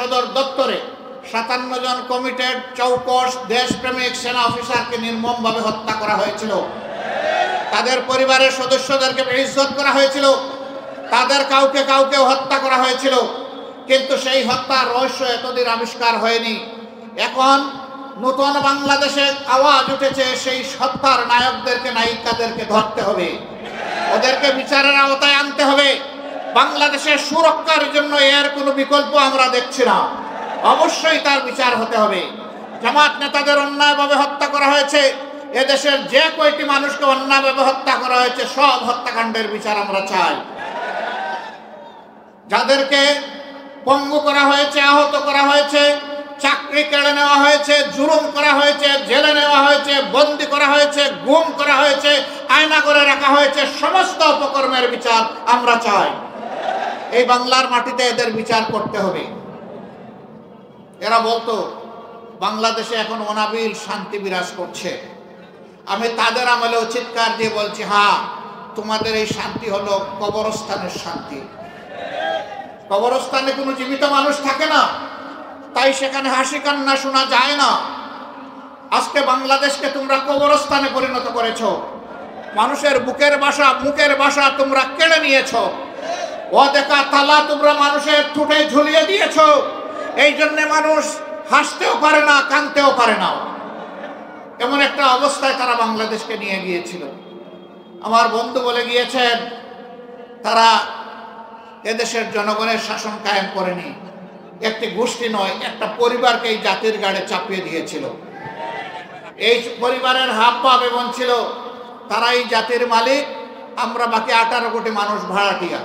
সদর দপ্তরে 57 জন কমিটেড চৌকস দেশপ্রেমিক সেনা অফিসারকে নির্মমভাবে হত্যা করা হয়েছিল। তাদের পরিবারের সদস্যদেরকে বেইজ্জত করা হয়েছিল, তাদের কাউকে হত্যা করা হয়েছিল। কিন্তু সেই হত্যার রহস্য এতদিন আবিষ্কার হয়নি। এখন নতুন বাংলাদেশে আওয়াজ উঠেছে, সেই হত্যার নায়কদেরকে নায়িকাদেরকে ধরতে হবে, ওদেরকে বিচারের আওতায় আনতে হবে। বাংলাদেশের সুরক্ষার জন্য এর কোনো বিকল্প আমরা দেখছি না, অবশ্যই তার বিচার হতে হবে। জামাত নেতাদের অন্যায়ভাবে হত্যা করা হয়েছে, এদেশের যে কয়টি মানুষকে অন্যায়ভাবে হত্যা করা হয়েছে সব হত্যাকাণ্ডের বিচার আমরা চাই। যাদেরকে পঙ্গু করা হয়েছে, আহত করা হয়েছে, চাকরি কেড়ে নেওয়া হয়েছে, জুলুম করা হয়েছে, জেলে নেওয়া হয়েছে, বন্দি করা হয়েছে, গুম করা হয়েছে, আয়না করে রাখা হয়েছে, সমস্ত অপকর্মের বিচার আমরা চাই। এই বাংলার মাটিতে এদের বিচার করতে হবে। এরা বলতো বাংলাদেশে এখন অনাবিল শান্তি বিরাজ করছে। আমি তাদের আমলেও চিৎকার দিয়ে বলছি, হ্যাঁ, তোমাদের এই শান্তি হলো কবরস্থানের শান্তি। কবরস্থানে কোনো জীবিত মানুষ থাকে না, তাই সেখানে হাসি কান্না শোনা যায় না। আজকে বাংলাদেশকে তোমরা কবরস্থানে পরিণত করেছ। মানুষের মুখের ভাষা তোমরা কেড়ে নিয়েছ। অদেখা তালা তোমরা মানুষের ঠোঁটে ঝুলিয়ে দিয়েছ। এই জন্য মানুষ হাসতেও পারে না, কাঁদতেও পারে না। এমন একটা অবস্থায় তারা বাংলাদেশকে নিয়ে গিয়েছিল। আমার বন্ধু বলে গিয়েছেন, তারা এদেশের জনগণের শাসন কায়েম করেনি, একটি গোষ্ঠী নয়, একটা পরিবারকে এই জাতির গাড়ে চাপিয়ে দিয়েছিল। এই পরিবারের হাব ভাব এমন ছিল, তারা এই জাতির মালিক, আমরা বাকি 18 কোটি মানুষ ভাড়াটিয়া।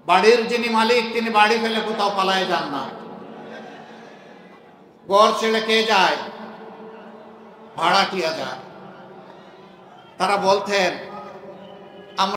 বাড়ির যিনি মালিক তিনি বাড়ি ফেলে কোথাও পালায় যান না। ঘর ছেড়ে কে যায়? ভাড়াটিয়া যায়। তারা বলতেন